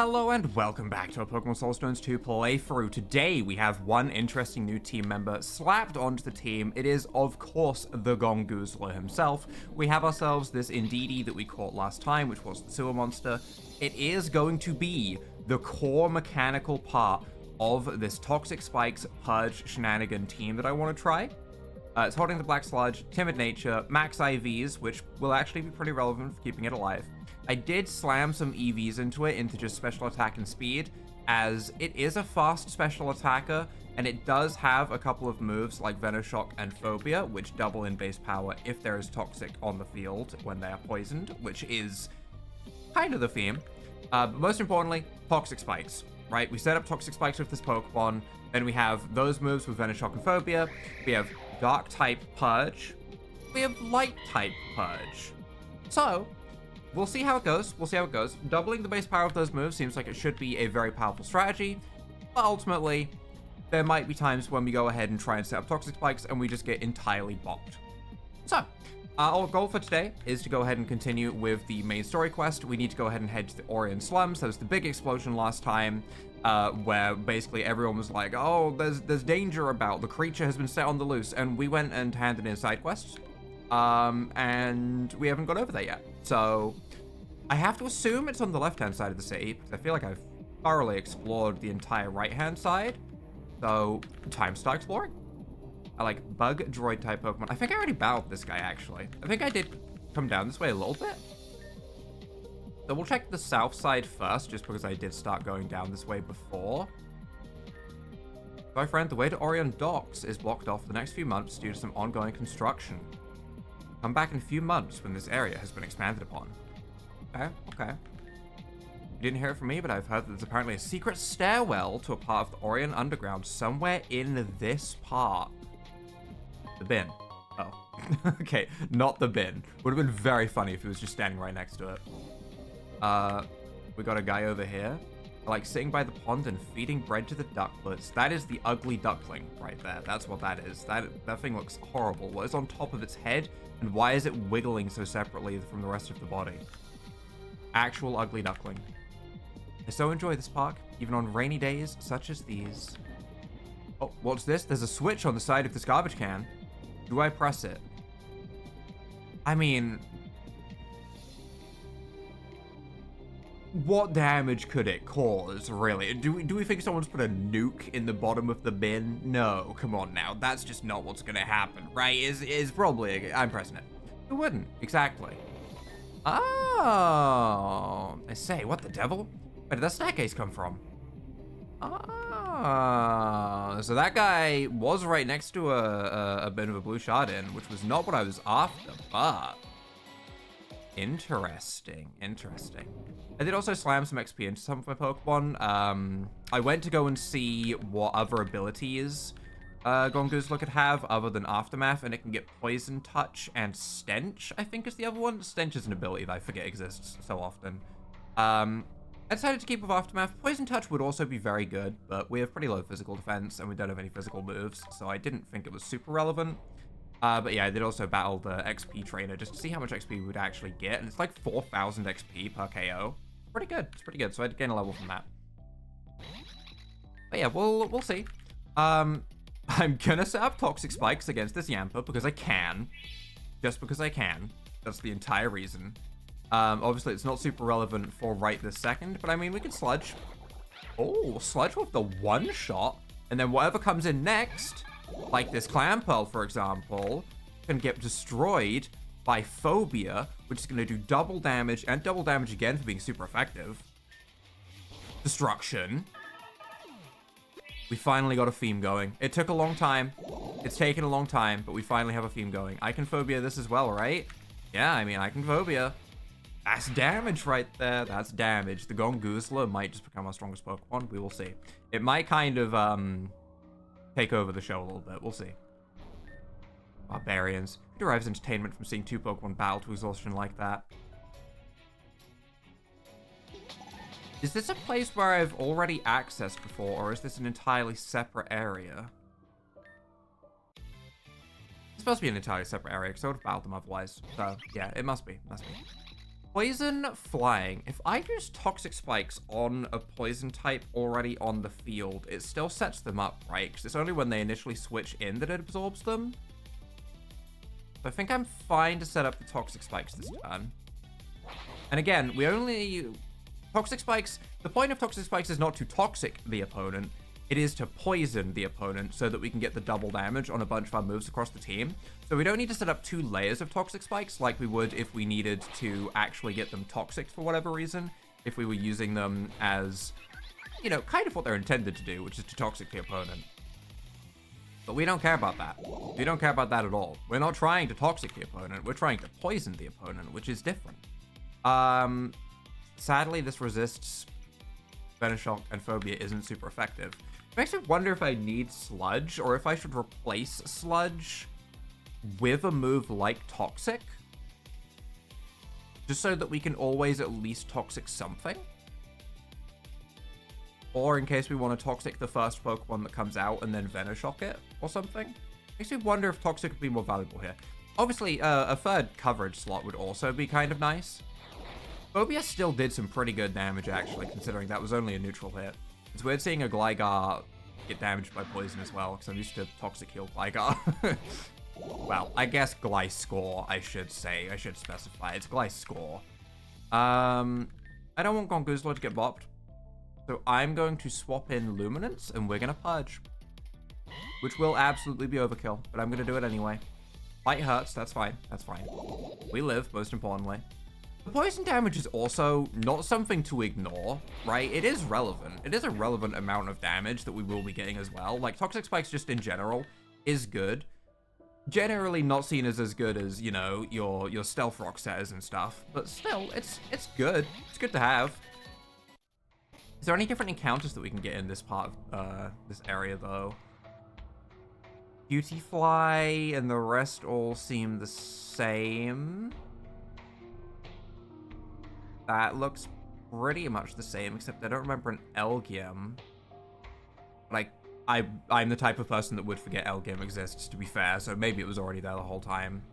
Hello and welcome back to our Pokemon Soulstones 2 playthrough. Today we have one interesting new team member slapped onto the team. It is, of course, the Gongoozler himself. We have ourselves this Indeedee that we caught last time, which was the sewer monster. It is going to be the core mechanical part of this Toxic Spikes Purge shenanigan team that I want to try. It's holding the Black Sludge, Timid Nature, Max IVs, which will actually be pretty relevant for keeping it alive. I did slam some EVs into just special attack and speed, as it is a fast special attacker, and it does have a couple of moves like Venoshock and Phobia, which double in base power if there is Toxic on the field when they are poisoned, which is kind of the theme. But most importantly, Toxic Spikes, right? We set up Toxic Spikes with this Pokemon, then we have those moves with Venoshock and Phobia, we have Dark-type Purge, we have Light-type Purge. So, we'll see how it goes. Doubling the base power of those moves seems like it should be a very powerful strategy, but ultimately, there might be times when we go ahead and try and set up Toxic Spikes and we just get entirely bopped. So, our goal for today is to go ahead and continue with the main story quest. We need to go ahead and head to the Orion Slums. That was the big explosion last time, where basically everyone was like, oh, there's danger about. The creature has been set on the loose. And we went and handed in side quests. And we haven't got over there yet. So I have to assume it's on the left-hand side of the city, because I feel like I've thoroughly explored the entire right-hand side. So time to start exploring. I like bug droid type Pokemon. I think I already battled this guy, actually. I think I did come down this way a little bit. So we'll check the south side first, just because I did start going down this way before. My friend, the way to Orion Docks is blocked off for the next few months due to some ongoing construction. Come back in a few months when this area has been expanded upon. Okay. You didn't hear it from me, but I've heard that there's apparently a secret stairwell to a part of the Orion Underground somewhere in this part. The bin. Oh. Okay, not the bin. Would have been very funny if he was just standing right next to it. We got a guy over here. Like sitting by the pond and feeding bread to the ducklets. That is the ugly duckling right there. That's what that is. That thing looks horrible. What is on top of its head? And why is it wiggling so separately from the rest of the body? Actual ugly duckling. I so enjoy this park, even on rainy days such as these. Oh, what's this? There's a switch on the side of this garbage can. Do I press it? I mean, what damage could it cause, really? Do we think someone's put a nuke in the bottom of the bin? No, come on now. That's just not what's gonna happen, right? Is probably, I'm pressing it. Who wouldn't? Exactly. Oh, I say, what the devil? Where did that staircase come from? Ah, so that guy was right next to a bit of a blue shard in, which was not what I was after, but interesting. I did also slam some XP into some of my Pokemon. I went to go and see what other abilities Gongoozler could have other than Aftermath, and it can get Poison Touch and Stench, I think is the other one. Stench is an ability that I forget exists so often. I decided to keep with Aftermath. Poison Touch would also be very good, but we have pretty low physical defense, and we don't have any physical moves, so I didn't think it was super relevant. But yeah, I did also battle the XP trainer just to see how much XP we would actually get, and it's like 4,000 XP per KO. It's pretty good, so I'd gain a level from that. But yeah, we'll see. I'm gonna set up Toxic Spikes against this Yamper because I can. Just because I can. That's the entire reason. Obviously, it's not super relevant for right this second, but I mean, we can Sludge. Oh, Sludge with the one shot, and then whatever comes in next, like this Clamperl, for example, can get destroyed by Phobia, which is going to do double damage, and double damage again for being super effective. Destruction. We finally got a theme going. It took a long time. It's taken a long time, but we finally have a theme going. I can Phobia this as well, right? Yeah, I mean, I can Phobia. That's damage right there. That's damage. The Gongoozler might just become our strongest Pokemon. We will see. It might kind of, take over the show a little bit. We'll see. Barbarians. Who derives entertainment from seeing two Pokemon battle to exhaustion like that? Is this a place where I've already accessed before, or is this an entirely separate area? It's supposed to be an entirely separate area, because I would have battled them otherwise. So, yeah, it must be. Poison flying. If I use toxic spikes on a poison type already on the field, it still sets them up, right? Because it's only when they initially switch in that it absorbs them. So I think I'm fine to set up the toxic spikes this turn. And again, we only... Toxic spikes... The point of toxic spikes is not to toxic the opponent. It is to poison the opponent so that we can get the double damage on a bunch of our moves across the team. So we don't need to set up 2 layers of toxic spikes like we would if we needed to actually get them toxic for whatever reason. If we were using them as, you know, kind of what they're intended to do, which is to toxic the opponent. But we don't care about that. We don't care about that at all. We're not trying to toxic the opponent. We're trying to poison the opponent, which is different. Sadly, this resists Venoshock and Phobia isn't super effective. It makes me wonder if I need Sludge or if I should replace Sludge with a move like Toxic. Just so that we can always at least Toxic something. Or in case we want to Toxic the first Pokemon that comes out and then Venoshock it or something. Makes me wonder if Toxic would be more valuable here. Obviously, a third coverage slot would also be kind of nice. Phobia still did some pretty good damage, actually, considering that was only a neutral hit. It's weird seeing a Gligar get damaged by poison as well, because I'm used to Toxic Heal Gligar. Well, I guess Gliscor, I should say. I should specify. It's Gliscor. I don't want Gongoozler to get bopped. So I'm going to swap in Luminance, and we're going to Purge. Which will absolutely be overkill, but I'm going to do it anyway. Bite hurts, that's fine. That's fine. We live, most importantly. The poison damage is also not something to ignore, right? It is relevant. It is a relevant amount of damage that we will be getting as well. Like, Toxic Spikes just in general is good. Generally not seen as good as, you know, your Stealth Rock setters and stuff. But still, it's good. It's good to have. Is there any different encounters that we can get in this part of this area, though? Beautyfly and the rest all seem the same. That looks pretty much the same, except I don't remember an Elgyem. Like, I'm the type of person that would forget Elgyem exists, to be fair, so maybe it was already there the whole time.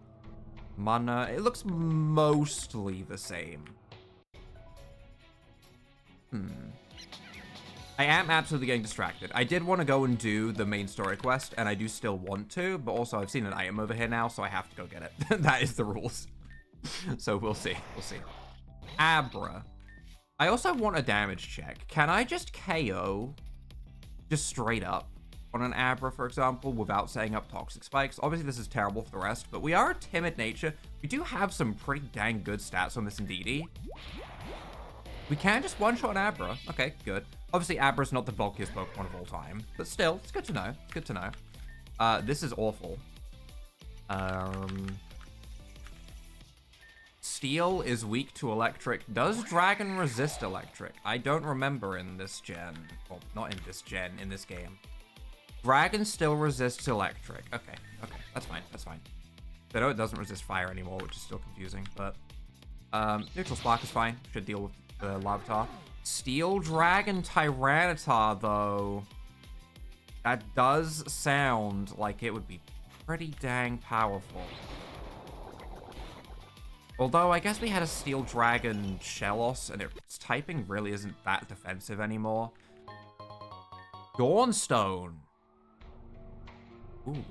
Mana, it looks mostly the same. I am absolutely getting distracted. I did want to go and do the main story quest, and I do still want to, but also I've seen an item over here now, so I have to go get it. That is the rules. So we'll see. We'll see. Abra. I also want a damage check. Can I just KO just straight up on an Abra, for example, without setting up Toxic Spikes? Obviously, this is terrible for the rest, but we are a timid nature. We do have some pretty dang good stats on this Indeedee. We can just one-shot an Abra. Okay, good. Obviously, Abra's not the bulkiest Pokemon of all time, but still, it's good to know. It's good to know. This is awful. Steel is weak to electric. Does Dragon resist electric? I don't remember in this gen. Well, not in this gen, in this game. Dragon still resists electric. Okay, that's fine, that's fine. I know it doesn't resist fire anymore, which is still confusing, but... Neutral Spark is fine. Should deal with the Larvitar. Steel Dragon Tyranitar, though. That does sound like it would be pretty dang powerful. Although, I guess we had a Steel Dragon Shellos, and its typing really isn't that defensive anymore. Dawnstone. Ooh.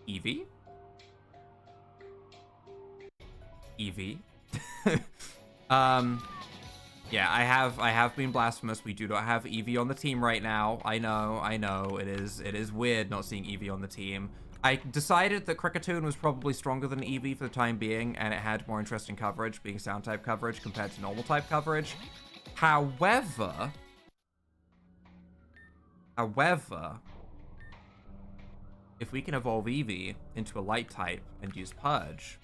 Eevee? Eevee. Yeah, I have been blasphemous. We do not have Eevee on the team right now. I know. It is weird not seeing Eevee on the team. I decided that Kricketune was probably stronger than Eevee for the time being, and it had more interesting coverage, being sound type coverage compared to normal type coverage. However, if we can evolve Eevee into a light type and use Purge,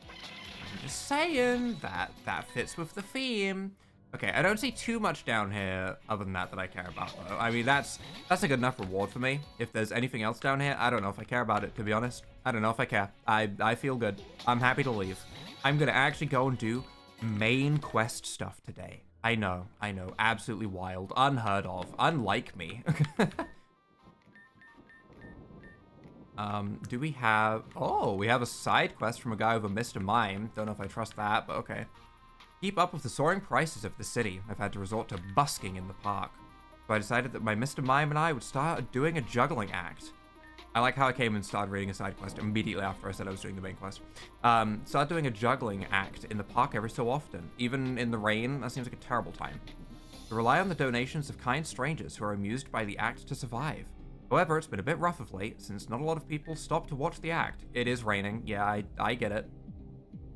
I'm just saying that fits with the theme. Okay, I don't see too much down here other than that I care about, though. I mean, that's a good enough reward for me. If there's anything else down here, I don't know if I care about it, to be honest. I don't know if I care. I feel good. I'm happy to leave. I'm gonna actually go and do main quest stuff today. I know. Absolutely wild. Unheard of. Unlike me. Do we have... Oh, we have a side quest from a guy with a Mr. Mime. Don't know if I trust that, but okay. Keep up with the soaring prices of the city. I've had to resort to busking in the park. So I decided that my Mr. Mime and I would start doing a juggling act. I like how I came and started reading a side quest immediately after I said I was doing the main quest. Start doing a juggling act in the park every so often. Even in the rain, that seems like a terrible time. To rely on the donations of kind strangers who are amused by the act to survive. However, it's been a bit rough of late, since not a lot of people stop to watch the act. It is raining. Yeah, I get it.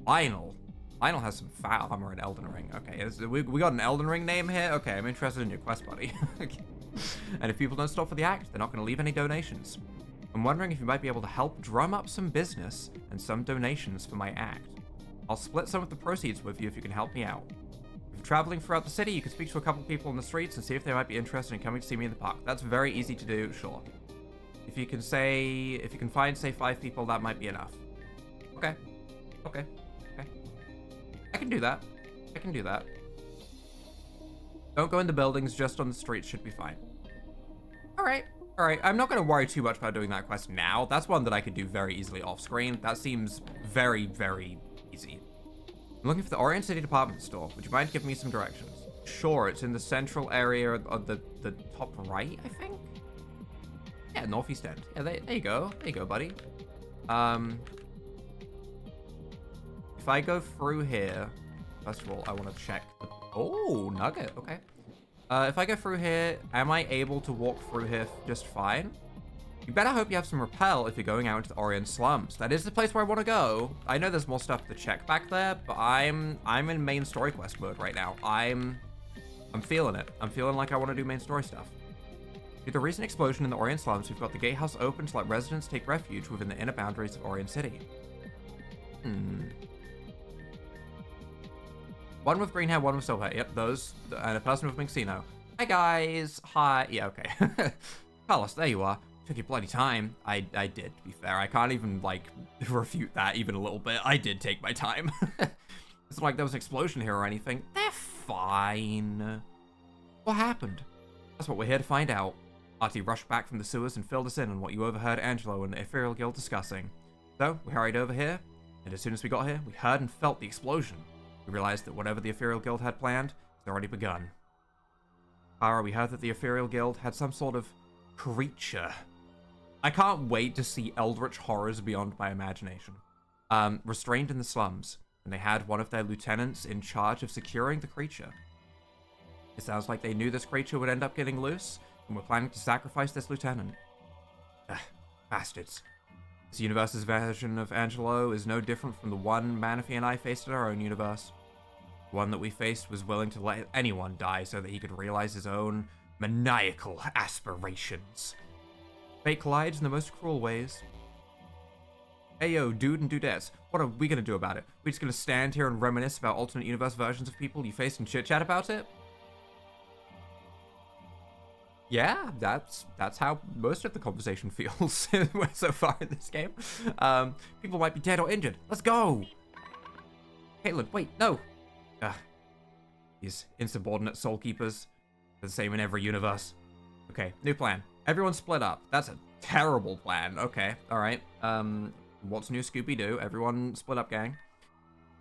Lionel has some fat armor in Elden Ring. Okay, we got an Elden Ring name here? Okay, I'm interested in your quest, buddy. And if people don't stop for the act, they're not going to leave any donations. I'm wondering if you might be able to help drum up some business and some donations for my act. I'll split some of the proceeds with you if you can help me out. If you're traveling throughout the city, you can speak to a couple people on the streets and see if they might be interested in coming to see me in the park. That's very easy to do, sure. If you can find, say, 5 people, that might be enough. Okay. I can do that. Don't go in the buildings, just on the streets should be fine. Alright, I'm not going to worry too much about doing that quest now. That's one that I could do very easily off screen. That seems very, very easy. I'm looking for the Orion City department store. Would you mind giving me some directions? Sure, it's in the central area of the top right, I think? Yeah, northeast end. Yeah, there you go. There you go, buddy. If I go through here, first of all, I want to check the... Oh, nugget, okay. If I go through here, am I able to walk through here just fine? You better hope you have some rappel if you're going out into the Orion Slums. That is the place where I want to go. I know there's more stuff to check back there, but I'm in main story quest mode right now. I'm feeling it. I'm feeling like I want to do main story stuff. Due to the recent explosion in the Orion Slums, we've got the gatehouse open to let residents take refuge within the inner boundaries of Orion City. One with green hair, one with silver hair. Yep, those. And a person with Minxino. Hi, guys. Hi. Yeah, okay. Carlos, there you are. Took your bloody time. I did, to be fair. I can't even, like, refute that even a little bit. I did take my time. It's not like there was an explosion here or anything. They're fine. What happened? That's what we're here to find out. Artie rushed back from the sewers and filled us in on what you overheard Angelo and the Ethereal Guild discussing. So, we hurried over here, and as soon as we got here, we heard and felt the explosion. We realized that whatever the Ethereal Guild had planned had already begun. Kara, we heard that the Ethereal Guild had some sort of creature. I can't wait to see eldritch horrors beyond my imagination. Restrained in the slums, and they had one of their lieutenants in charge of securing the creature. It sounds like they knew this creature would end up getting loose, and were planning to sacrifice this lieutenant. Bastards. This universe's version of Angelo is no different from the one Manaphy and I faced in our own universe. The one that we faced was willing to let anyone die so that he could realize his own maniacal aspirations. Fate collides in the most cruel ways. Hey yo, dude and dudettes, what are we gonna do about it? We just gonna stand here and reminisce about alternate universe versions of people you faced and chit-chat about it? Yeah, that's how most of the conversation feels so far in this game. People might be dead or injured. Let's go! Caitlin, wait, no! These insubordinate soul keepers. They're the same in every universe. Okay, new plan. Everyone split up. That's a terrible plan. Okay, alright. What's new, Scooby-Doo? Everyone split up, gang.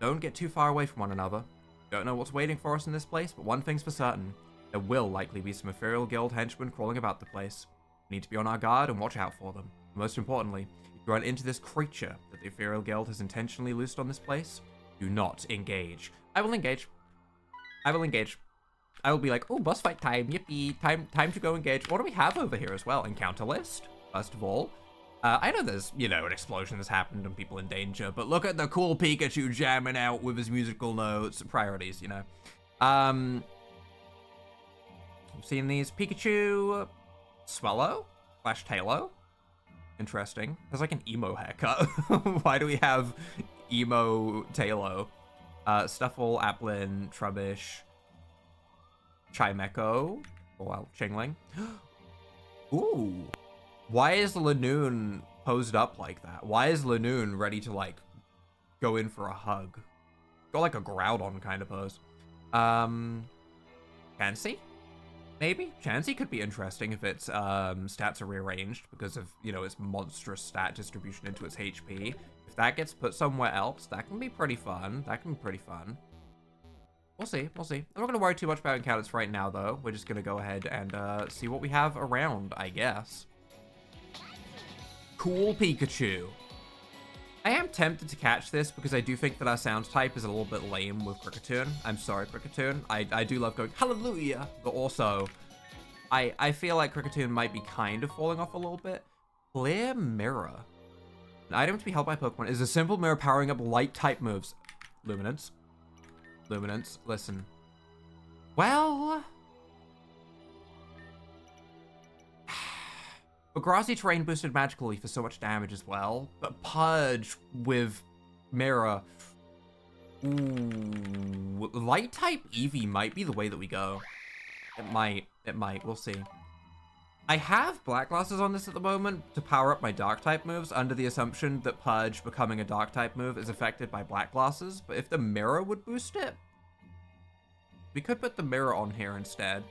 Don't get too far away from one another. Don't know what's waiting for us in this place, but one thing's for certain. There will likely be some Ethereal Guild henchmen crawling about the place. We need to be on our guard and watch out for them. Most importantly, if you run into this creature that the Ethereal Guild has intentionally loosed on this place, do not engage. I will engage. I will engage. I will be like, oh, boss fight time, yippee, time to go engage. What do we have over here as well? Encounter list, first of all. I know there's, you know, an explosion that's happened and people in danger, but look at the cool Pikachu jamming out with his musical notes. Priorities, you know. I've seen these. Pikachu Swellow / Talo. Interesting. Has like an emo haircut. Why do we have emo Talo? Stuffle, Applin, Trubbish, Chimecho, well, Chingling. Ooh. Why is Lanoon posed up like that? Why is Lanoon ready to, like, go in for a hug? Got like a Groudon kind of pose. Fancy? Maybe. Chansey could be interesting if its stats are rearranged because of, you know, its monstrous stat distribution into its HP. If that gets put somewhere else, that can be pretty fun. That can be pretty fun. We'll see. We'll see. I'm not going to worry too much about encounters right now, though. We're just going to go ahead and see what we have around, I guess. Cool Pikachu. I am tempted to catch this because I do think that our sound type is a little bit lame with Kricketune. I'm sorry, Kricketune. I do love going hallelujah, but also I feel like Kricketune might be kind of falling off a little bit. Clear Mirror. An item to be held by Pokemon is a simple mirror powering up light type moves. Luminance. Luminance, listen. Well, but grassy terrain boosted Magical Leaf for so much damage as well. But Purge with Mirror. Ooh. Light type Eevee might be the way that we go. It might. It might. We'll see. I have Black Glasses on this at the moment to power up my Dark type moves under the assumption that Purge becoming a Dark type move is affected by Black Glasses. But if the Mirror would boost it, we could put the Mirror on here instead.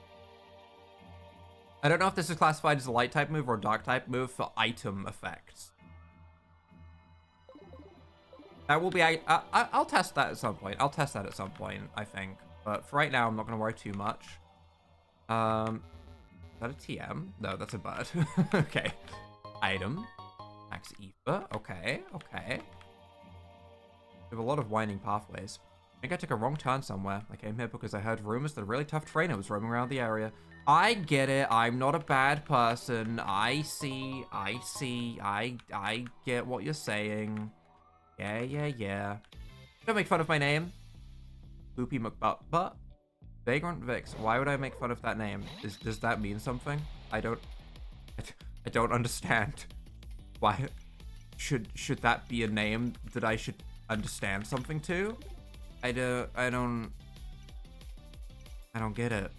I don't know if this is classified as a light type move or a dark type move for item effects. That will be... I'll test that at some point. I'll test that at some point, I think. But for right now, I'm not going to worry too much. Is that a TM? No, that's a bird. Okay. Item. Max Ether. Okay, okay. We have a lot of winding pathways. I think I took a wrong turn somewhere. I came here because I heard rumors that a really tough trainer was roaming around the area. I get it. I'm not a bad person. I see. I get what you're saying. Yeah. Don't make fun of my name. Boopy McButt. Vagrant Vix. Why would I make fun of that name? Does that mean something? I don't understand. Why should that be a name that I should understand something to? I don't get it.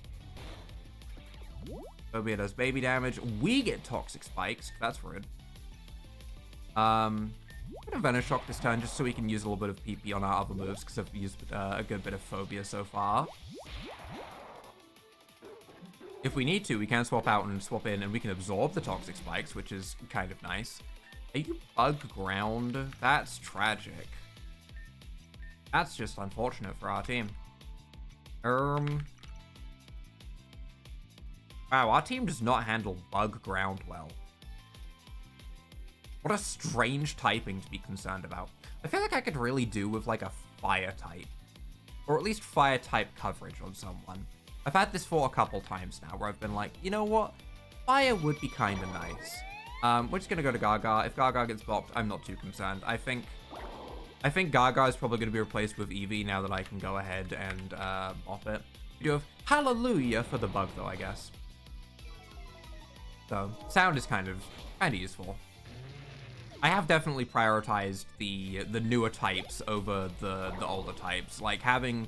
Phobia does baby damage. We get toxic spikes. That's rude. I'm gonna Venoshock this turn just so we can use a little bit of PP on our other moves because I've used a good bit of Phobia so far. If we need to, we can swap out and swap in and we can absorb the toxic spikes, which is kind of nice. Are you bug ground? That's tragic. That's just unfortunate for our team. Wow, our team does not handle bug ground well. What a strange typing to be concerned about. I feel like I could really do with like a fire type. Or at least fire type coverage on someone. I've had this for a couple times now where I've been like, you know what? Fire would be kind of nice. We're just going to go to Gaga. If Gaga gets blocked, I'm not too concerned. I think Gaga is probably going to be replaced with Eevee now that I can go ahead and off it. We do have Hallelujah for the bug though, I guess. So, sound is kind of useful. I have definitely prioritized the newer types over the older types. Like having,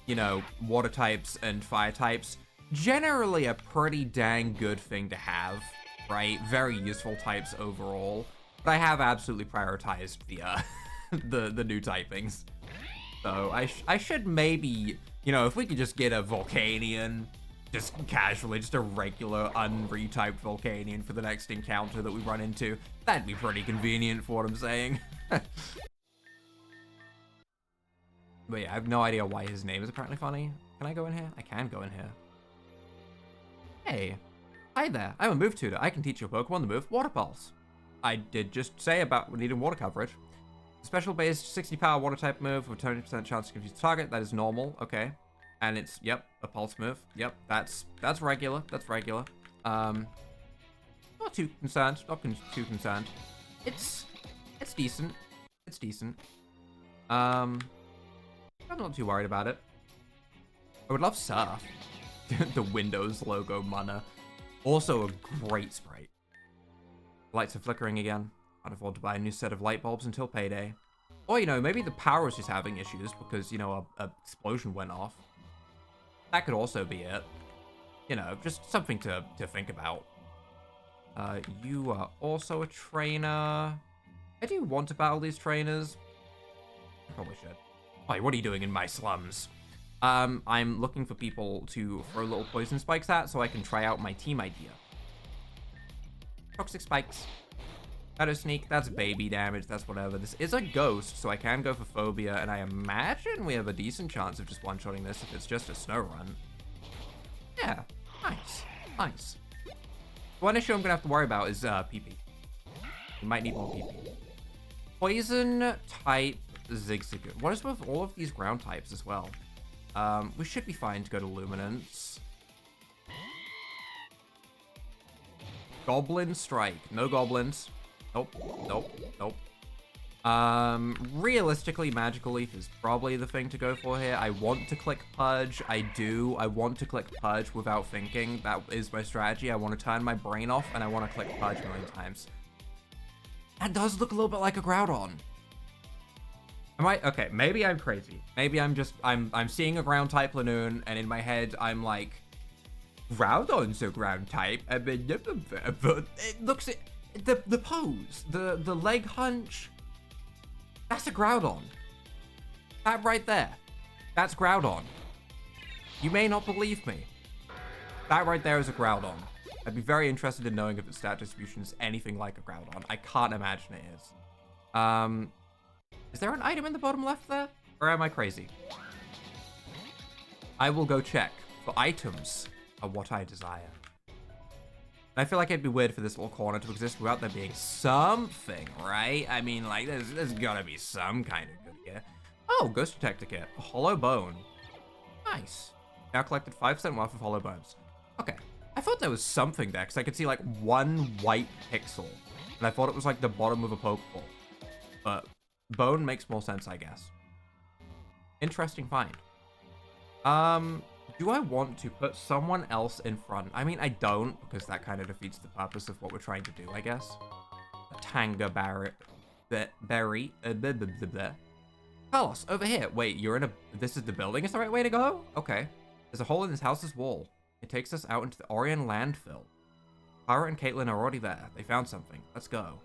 you know, water types and fire types, generally a pretty dang good thing to have, right? Very useful types overall. But I have absolutely prioritized the the new typings. So I should maybe, you know, if we could just get a Volcanion, just casually, just a regular unretyped Volcanion for the next encounter that we run into, that'd be pretty convenient for what I'm saying. But yeah, I have no idea why his name is apparently funny. Can I go in here? I can go in here. Hey. Hi there. I'm a move tutor. I can teach your Pokemon the move Water Pulse. I did just say about needing water coverage. Special based 60 power water type move with a 20% chance to confuse the target. That is normal. Okay. And it's, yep, a pulse move. Yep, that's regular. That's regular. Not too concerned. Not too concerned. It's decent. It's decent. I'm not too worried about it. I would love Surf. The Windows logo mana. Also a great sprite. Lights are flickering again. Can't afford to buy a new set of light bulbs until payday. Or, you know, maybe the power is just having issues because, you know, a explosion went off. That could also be it. You know, just something to think about. You are also a trainer. I do want to battle these trainers. I probably should. Hey, what are you doing in my slums? I'm looking for people to throw little poison spikes at so I can try out my team idea. Toxic spikes. Shadow sneak, that's baby damage, that's whatever. This is a ghost, so I can go for phobia, and I imagine we have a decent chance of just one-shotting this if it's just a snow run. Yeah, nice, nice. One issue I'm gonna have to worry about is PP. We might need more PP. Poison type Zigzagoon. What is with all of these ground types as well? We should be fine to go to Luminance. Goblin Strike. No goblins. Nope. Nope. Nope. Realistically, Magical Leaf is probably the thing to go for here. I want to click Purge. I want to click Purge without thinking. That is my strategy. I want to turn my brain off, and I want to click Purge a million times. That does look a little bit like a Groudon. Okay, maybe I'm crazy. Maybe I'm seeing a ground type Lanoon, and in my head, I'm like, Groudon's a ground type. But it looks, the pose, the leg hunch, that's a Groudon. That right there, that's Groudon. You may not believe me. That right there is a Groudon. I'd be very interested in knowing if its stat distribution is anything like a Groudon. I can't imagine it is. Is there an item in the bottom left there? Or am I crazy? I will go check, for items are what I desire. I feel like it'd be weird for this little corner to exist without there being something, right? I mean, like, there's gotta be some kind of good here. Oh, Ghost Detector Kit. A hollow bone. Nice. Now collected 5% worth of hollow bones. Okay. I thought there was something there, because I could see, like, one white pixel. And I thought it was, like, the bottom of a Pokeball. But bone makes more sense, I guess. Interesting find. Do I want to put someone else in front? I mean, I don't, because that kind of defeats the purpose of what we're trying to do, I guess. A Tanga Berry. Carlos, over here. Wait, you're in a... This is the building? Is the right way to go? Okay. There's a hole in this house's wall. It takes us out into the Orion landfill. Pyra and Caitlin are already there. They found something. Let's go.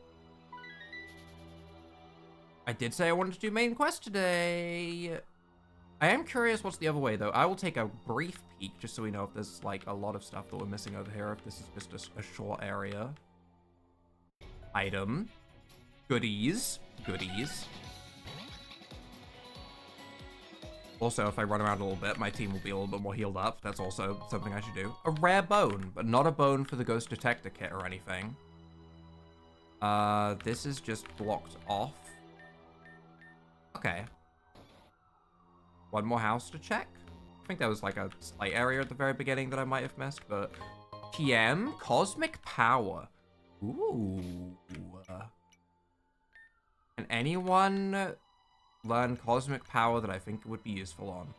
I did say I wanted to do main quest today. I am curious what's the other way, though. I will take a brief peek just so we know if there's, like, a lot of stuff that we're missing over here, if this is just a short area. Item. Goodies. Goodies. Also, if I run around a little bit, my team will be a little bit more healed up. That's also something I should do. A rare bone, but not a bone for the Ghost Detector Kit or anything. This is just blocked off. Okay. One more house to check. I think there was like a slight area at the very beginning that I might have missed, but... TM? Cosmic Power. Ooh. Can anyone learn Cosmic Power that I think it would be useful on?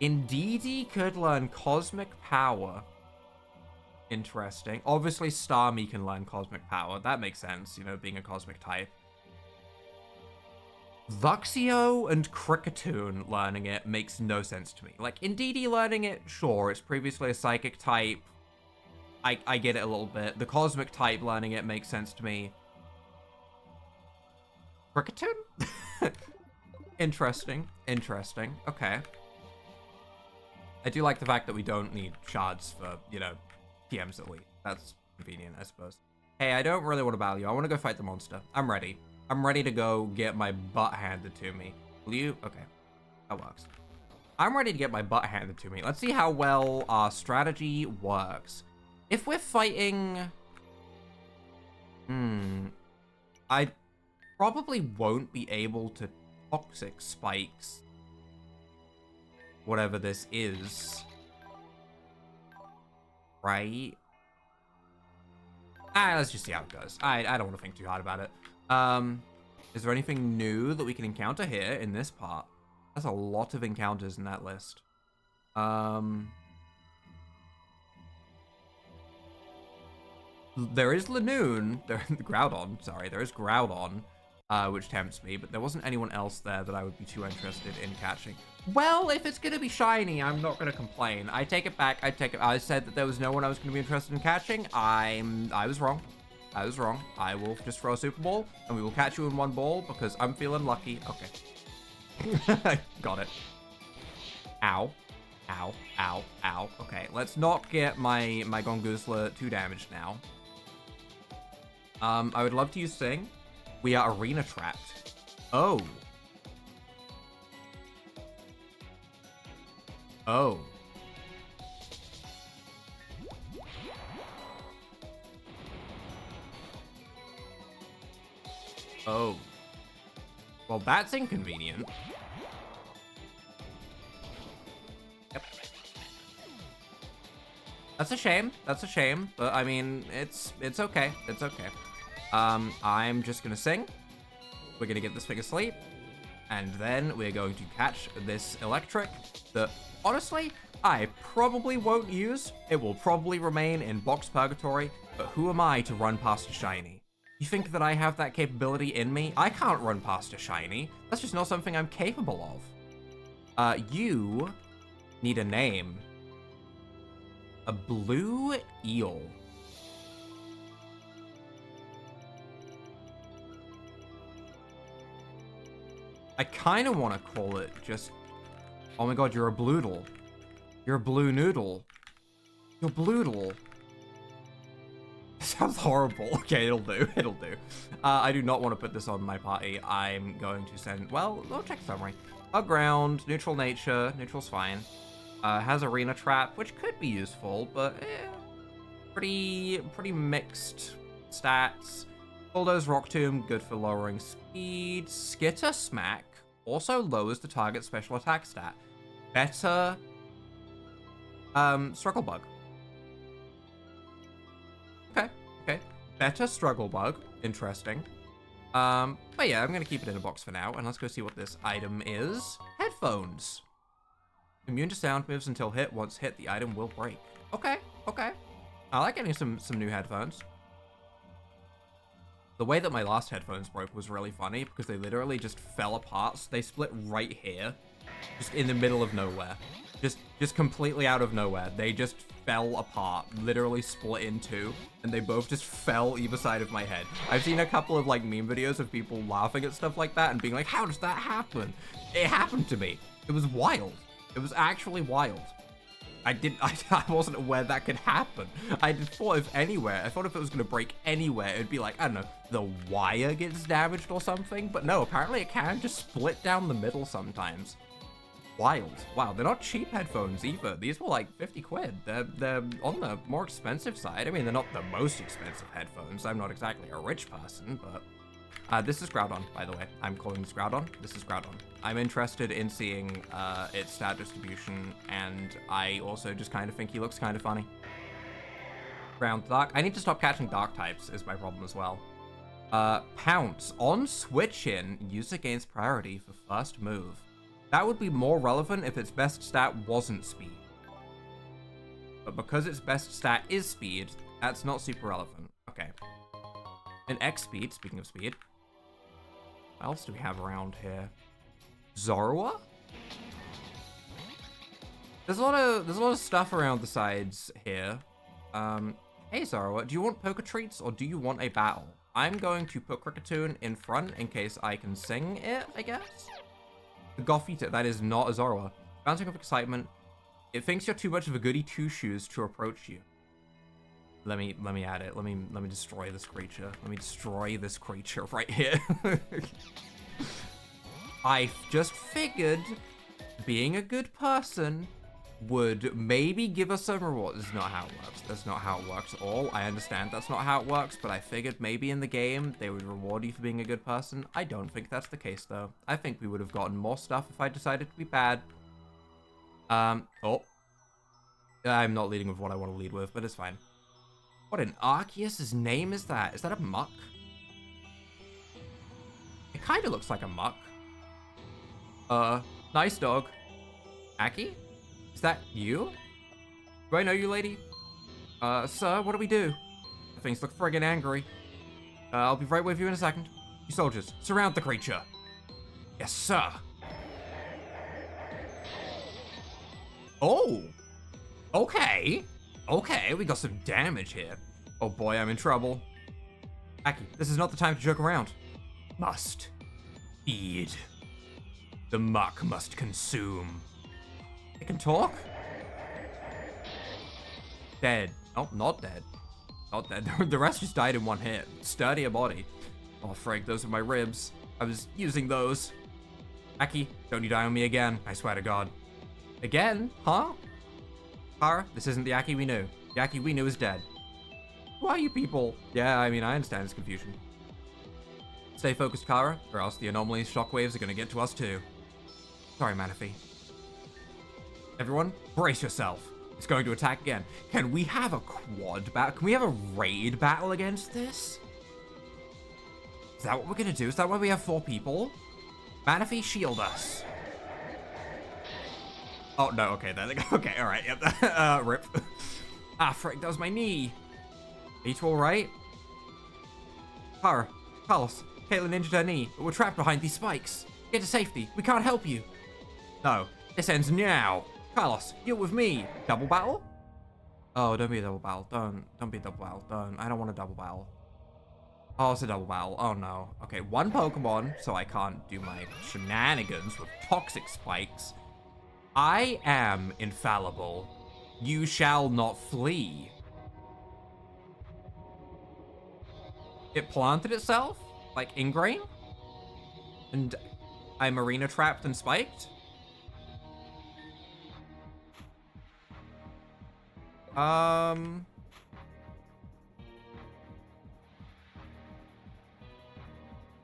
Indeedee could learn Cosmic Power. Interesting. Obviously, Starmie can learn Cosmic Power. That makes sense, you know, being a Cosmic type. Luxio and Kricketune learning it makes no sense to me. Like, Indeedee learning it, sure, it's previously a Psychic type. I get it a little bit. The Cosmic type learning it makes sense to me. Kricketune? Interesting. Interesting. Okay. I do like the fact that we don't need shards for, you know, TMs at least. That's convenient, I suppose. Hey, I don't really want to battle you. I want to go fight the monster. I'm ready. I'm ready to go get my butt handed to me. Will you? Okay. That works. I'm ready to get my butt handed to me. Let's see how well our strategy works. If we're fighting... I probably won't be able to Toxic Spikes whatever this is. Right? Let's just see how it goes. I don't want to think too hard about it. Is there anything new that we can encounter here in this part? There's a lot of encounters in that list. There is Lanoon, Groudon, sorry, there is Groudon, which tempts me, but there wasn't anyone else there that I would be too interested in catching. Well, if it's gonna be shiny, I'm not gonna complain. I take it back, I said that there was no one I was gonna be interested in catching. I was wrong. I was wrong. I will just throw a Super Ball, and we will catch you in one ball, because I'm feeling lucky. Okay. Got it. Ow. Ow, ow, ow. Okay, let's not get my Gongoozler too damaged now. I would love to use Sing. We are arena trapped. Oh. Oh. Oh. Well, that's inconvenient. Yep. That's a shame. That's a shame. But I mean, it's okay. It's okay. I'm just gonna sing. We're gonna get this thing asleep. And then we're going to catch this electric that, honestly, I probably won't use. It will probably remain in box purgatory. But who am I to run past a shiny? You think that I have that capability in me? I can't run past a shiny. That's just not something I'm capable of. You need a name. A blue eel. I kind of want to call it just... Oh my god, you're a bloodle. You're a blue noodle. You're bloodle. Sounds horrible. Okay, it'll do. It'll do. I do not want to put this on my party. I'm going to send... Well, we'll check summary. Ground, neutral nature. Neutral's fine. Has arena trap, which could be useful, but pretty mixed stats. Bulldoze Rock Tomb, good for lowering speed. Skitter Smack also lowers the target's special attack stat. Better Struggle Bug. Okay. Better Struggle Bug. Interesting. But yeah, I'm gonna keep it in a box for now, and let's go see what this item is. Headphones. Immune to sound moves until hit. Once hit, the item will break. Okay. I like getting some new headphones. The way that my last headphones broke was really funny because they literally just fell apart. So they split right here, just in the middle of nowhere. Just completely out of nowhere. They just fell apart, literally split in two, and they both just fell either side of my head. I've seen a couple of like meme videos of people laughing at stuff like that and being like, how does that happen? It happened to me. It was wild. It was actually wild. I wasn't aware that could happen. I thought if anywhere, I thought if it was going to break anywhere, it'd be like, I don't know, the wire gets damaged or something. But no, apparently it can just split down the middle sometimes. Wild. Wow, they're not cheap headphones either. These were like 50 quid. They're on the more expensive side. I mean, they're not the most expensive headphones. I'm not exactly a rich person, but... this is Groudon, by the way. I'm calling this Groudon. This is Groudon. I'm interested in seeing its stat distribution, and I also just kind of think he looks kind of funny. Ground Dark. I need to stop catching Dark types is my problem as well. Pounce. On switch in, user gains priority for first move. That would be more relevant if its best stat wasn't speed. But because its best stat is speed, that's not super relevant. Okay. And X speed, speaking of speed. What else do we have around here? Zorua? There's a lot of stuff around the sides here. Hey Zorua, do you want poker treats or do you want a battle? I'm going to put Kricketune in front in case I can sing it, I guess. The Gothita, that is not a Zorua. Bouncing off excitement. It thinks you're too much of a goody two-shoes to approach you. Let me add it. Let me destroy this creature. Let me destroy this creature right here. I just figured being a good person would maybe give us some reward. This is not how it works. That's not how it works at all. I understand that's not how it works, but I figured maybe in the game they would reward you for being a good person. I don't think that's the case though. I think we would have gotten more stuff if I decided to be bad. Oh. I'm not leading with what I want to lead with, but it's fine. What in Arceus' name is that? Is that a muck? It kind of looks like a muck. Nice dog. Aki? Is that you? Do I know you, lady? Sir, what do we do? Things look friggin' angry. I'll be right with you in a second. You soldiers, surround the creature. Yes, sir. Oh! Okay. Okay, we got some damage here. Oh boy, I'm in trouble. Aki, this is not the time to joke around. Must feed. The muck must consume. It can talk? Dead. Oh, not dead. Not dead. The rest just died in one hit. Sturdier body. Oh, frig, those are my ribs. I was using those. Aki, don't you die on me again. I swear to God. Again? Huh? Kara, this isn't the Aki we knew. The Aki we knew is dead. Who are you people? Yeah, I mean, I understand this confusion. Stay focused, Kara, or else the anomaly's shockwaves are gonna get to us too. Sorry, Manaphy. Everyone, brace yourself. It's going to attack again. Can we have a quad battle? Can we have a raid battle against this? Is that what we're gonna do? Is that why we have 4 people? Manaphy, shield us. Oh, no, okay, there they go. Okay, alright, yep. Rip. Ah, frick, that was my knee. Are you two alright? Kara, Carlos, Caitlin injured her knee, but we're trapped behind these spikes. Get to safety. We can't help you. No, this ends now. Carlos, you're with me. Double battle? Oh, don't be a double battle. Don't be a double battle. Don't. I don't want a double battle. Oh, it's a double battle. Oh, no. Okay, 1 Pokemon, so I can't do my shenanigans with toxic spikes. I am infallible. You shall not flee. It planted itself? Like ingrain? And I'm arena trapped and spiked? I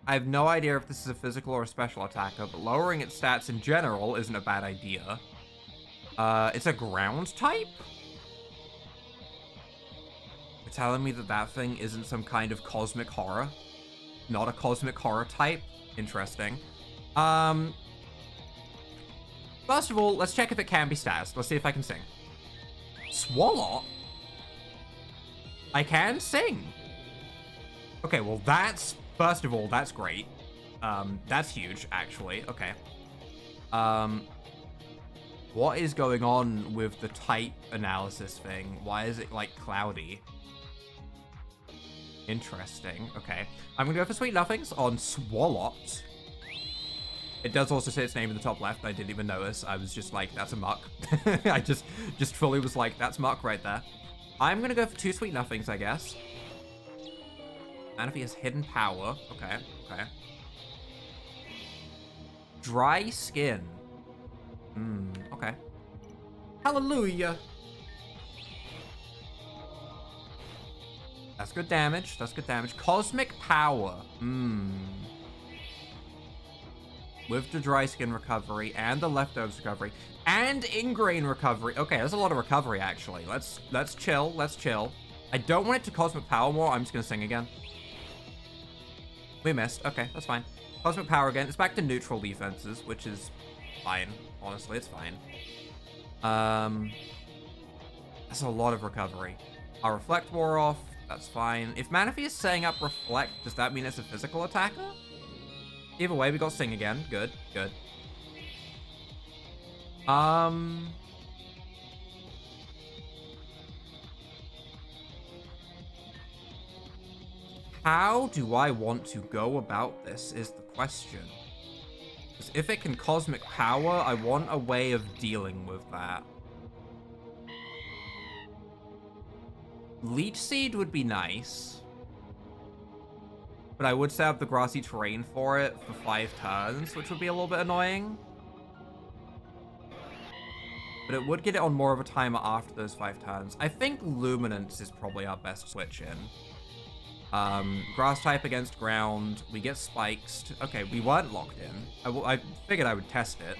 have no idea if this is a physical or a special attacker, but lowering its stats in general isn't a bad idea. It's a ground type? You're telling me that that thing isn't some kind of cosmic horror? Not a cosmic horror type? Interesting. First of all, let's check if it can be status. Let's see if I can sing. Swallow? I can sing. Okay, well that's, first of all, that's great. That's huge, actually. Okay. What is going on with the type analysis thing? Why is it, like, cloudy? Interesting. Okay. I'm gonna go for Sweet Nothings on Swalot. It does also say its name in the top left. I didn't even notice. I was just like, that's a muck. I just fully was like, that's muck right there. I'm gonna go for 2 Sweet Nothings, I guess. And if he has hidden power. Okay, okay. Dry skin. Okay. Hallelujah. That's good damage. That's good damage. Cosmic power. With the dry skin recovery and the leftovers recovery and ingrain recovery. Okay, there's a lot of recovery actually. Let's chill. Let's chill. I don't want it to cosmic power more. I'm just gonna sing again. We missed. Okay, that's fine. Cosmic power again. It's back to neutral defenses, which is fine. Honestly, it's fine. That's a lot of recovery. Our reflect wore off. That's fine. If Manaphy is setting up reflect, does that mean it's a physical attacker? Either way, we got sing again. Good, good. How do I want to go about this is the question. Because if it can cosmic power, I want a way of dealing with that. Leech Seed would be nice. But I would set up the grassy terrain for it for 5 turns, which would be a little bit annoying. But it would get it on more of a timer after those 5 turns. I think Luminance is probably our best switch in. Grass type against ground. We get spikes. Okay, we weren't locked in. I figured I would test it.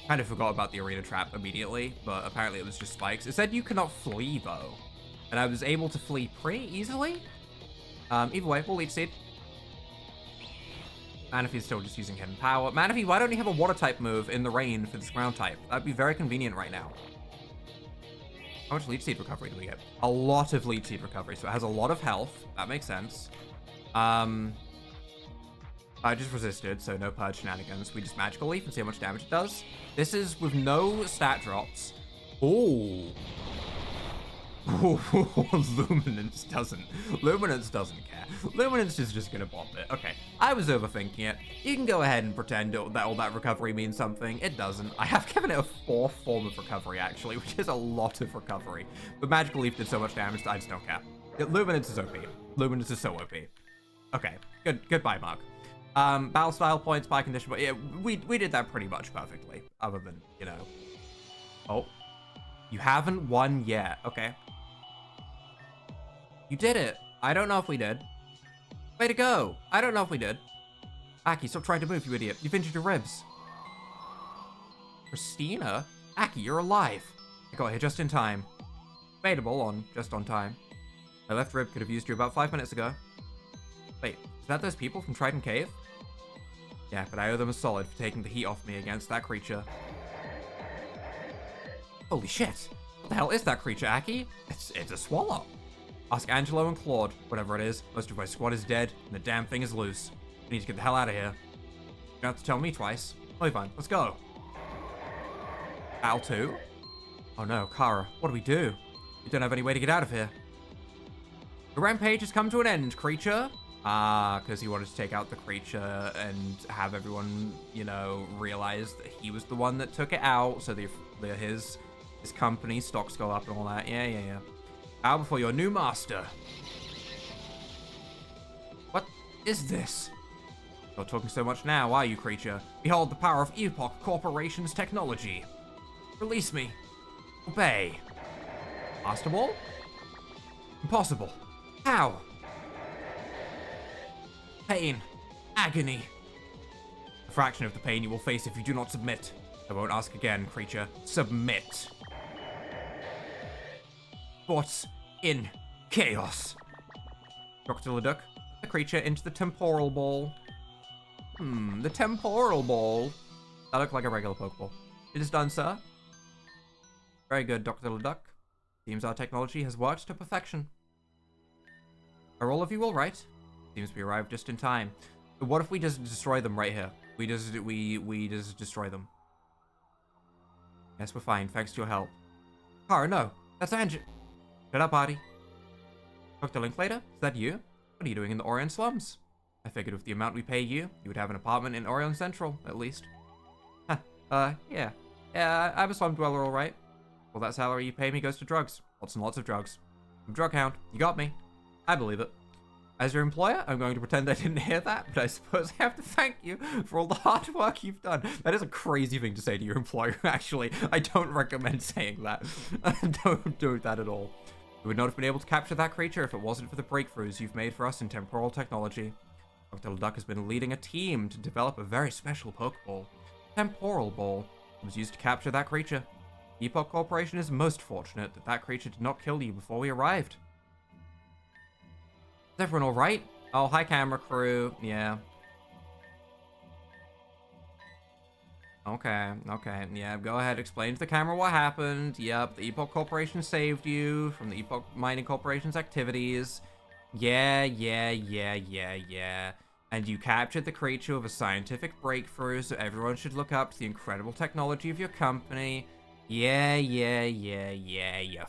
Kind of forgot about the arena trap immediately, but apparently it was just spikes. It said you cannot flee, though. And I was able to flee pretty easily. Either way, we'll Leech Seed. Manaphy's still just using hidden power. Manaphy, why don't you have a water type move in the rain for this ground type? That'd be very convenient right now. How much Leech Seed recovery do we get? A lot of Leech Seed recovery, so it has a lot of health. That makes sense. I just resisted, so no purge shenanigans. We just Magical Leaf and see how much damage it does. This is with no stat drops. Ooh. Luminance doesn't. Luminance doesn't care. Luminance is just gonna bomb it. Okay, I was overthinking it. You can go ahead and pretend that all that recovery means something. It doesn't. I have given it a 4th form of recovery, actually, which is a lot of recovery. But Magical Leaf did so much damage that I just don't care. Luminance is OP. Luminance is so OP. Okay, goodbye, Mark. Battle style points, by condition, but yeah, we did that pretty much perfectly, other than, you know. Oh, you haven't won yet. Okay. You did it. I don't know if we did. Way to go. I don't know if we did. Aki, stop trying to move, you idiot. You've injured your ribs. Christina? Aki, you're alive. I got here just in time. Debatable on just on time. My left rib could have used you about 5 minutes ago. Wait, is that those people from Trident Cave? Yeah, but I owe them a solid for taking the heat off me against that creature. Holy shit. What the hell is that creature, Aki? It's a swallow. Ask Angelo and Claude, whatever it is. Most of my squad is dead, and the damn thing is loose. We need to get the hell out of here. You don't have to tell me twice. Oh, fine. Let's go. Battle 2? Oh no, Kara, what do we do? We don't have any way to get out of here. The rampage has come to an end, creature. Ah, because he wanted to take out the creature and have everyone, you know, realize that he was the one that took it out, so his company stocks go up and all that. Yeah. Bow before your new master. What is this? You're talking so much now, are you, creature? Behold the power of Epoch Corporation's technology. Release me. Obey. Master Ball? Impossible. How? Pain. Agony. A fraction of the pain you will face if you do not submit. I won't ask again, creature. Submit. Thoughts in chaos. Dr. Leduc, the creature into the temporal ball. The temporal ball. That looked like a regular Pokeball. It is done, sir. Very good, Dr. Leduc. Seems our technology has worked to perfection. Are all of you all right? Seems we arrived just in time. But what if we just destroy them right here? We just destroy them. Yes, we're fine, thanks to your help. Kara, no. That's Angie. Shut up, Artie. Dr. Linklater, is that you? What are you doing in the Orion Slums? I figured with the amount we pay you, you would have an apartment in Orion Central, at least. Yeah. Yeah, I'm a slum dweller, all right. Well, that salary you pay me goes to drugs. Lots and lots of drugs. I'm a drug hound. You got me. I believe it. As your employer, I'm going to pretend I didn't hear that, but I suppose I have to thank you for all the hard work you've done. That is a crazy thing to say to your employer, actually. I don't recommend saying that. Don't do that at all. We would not have been able to capture that creature if it wasn't for the breakthroughs you've made for us in temporal technology. Dr. Leduc has been leading a team to develop a very special Pokeball. Temporal Ball. It was used to capture that creature. Epoch Corporation is most fortunate that that creature did not kill you before we arrived. Is everyone alright? Oh, hi camera crew. Yeah. Okay. Yeah, go ahead. Explain to the camera what happened. Yep, the Epoch Corporation saved you from the Epoch Mining Corporation's activities. Yeah. And you captured the creature with a scientific breakthrough, so everyone should look up to the incredible technology of your company. Yeah, you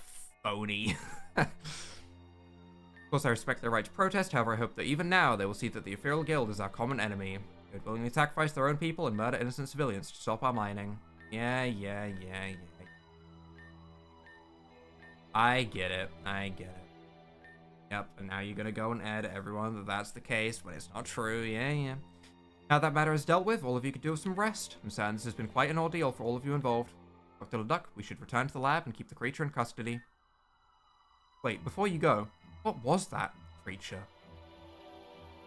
phony. Of course, I respect their right to protest, however, I hope that even now they will see that the Ethereal Guild is our common enemy. They would willingly sacrifice their own people and murder innocent civilians to stop our mining. Yeah. I get it. Yep, and now you're gonna go and add everyone that that's the case when it's not true. Yeah. Now that matter is dealt with, all of you could do with some rest. I'm certain this has been quite an ordeal for all of you involved. Dr. Leduc, we should return to the lab and keep the creature in custody. Wait, before you go, what was that creature?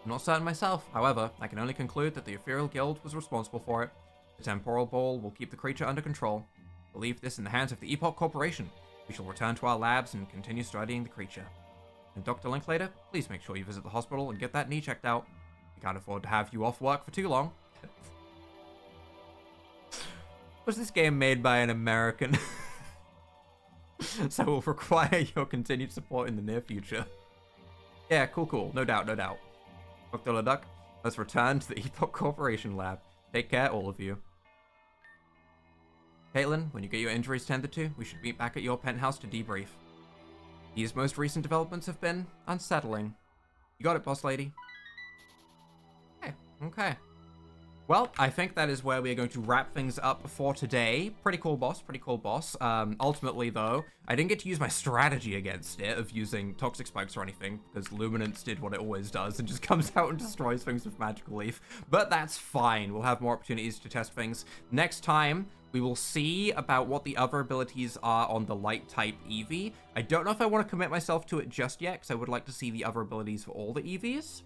I'm not certain myself, however, I can only conclude that the Ethereal Guild was responsible for it. The Temporal Ball will keep the creature under control. We'll leave this in the hands of the Epoch Corporation. We shall return to our labs and continue studying the creature. And Dr. Linklater, please make sure you visit the hospital and get that knee checked out. We can't afford to have you off work for too long. Was this game made by an American? So will require your continued support in the near future. Yeah, cool. No doubt. Dr. Leduc, let's return to the Epoch Corporation lab. Take care, all of you. Caitlin, when you get your injuries tended to, we should meet back at your penthouse to debrief. These most recent developments have been unsettling. You got it, boss lady. Okay, okay. Well, I think that is where we are going to wrap things up for today. Pretty cool boss, pretty cool boss. Ultimately, though, I didn't get to use my strategy against it of using toxic spikes or anything, because Luminance did what it always does and just comes out and destroys things with Magical Leaf. But that's fine. We'll have more opportunities to test things. Next time, we will see about what the other abilities are on the Light-type Eevee. I don't know if I want to commit myself to it just yet, because I would like to see the other abilities for all the Eevees.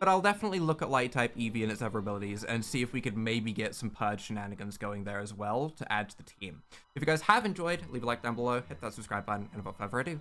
But I'll definitely look at Light-type Eevee and its other abilities and see if we could maybe get some Purge shenanigans going there as well to add to the team. If you guys have enjoyed, leave a like down below, hit that subscribe button, and without further ado,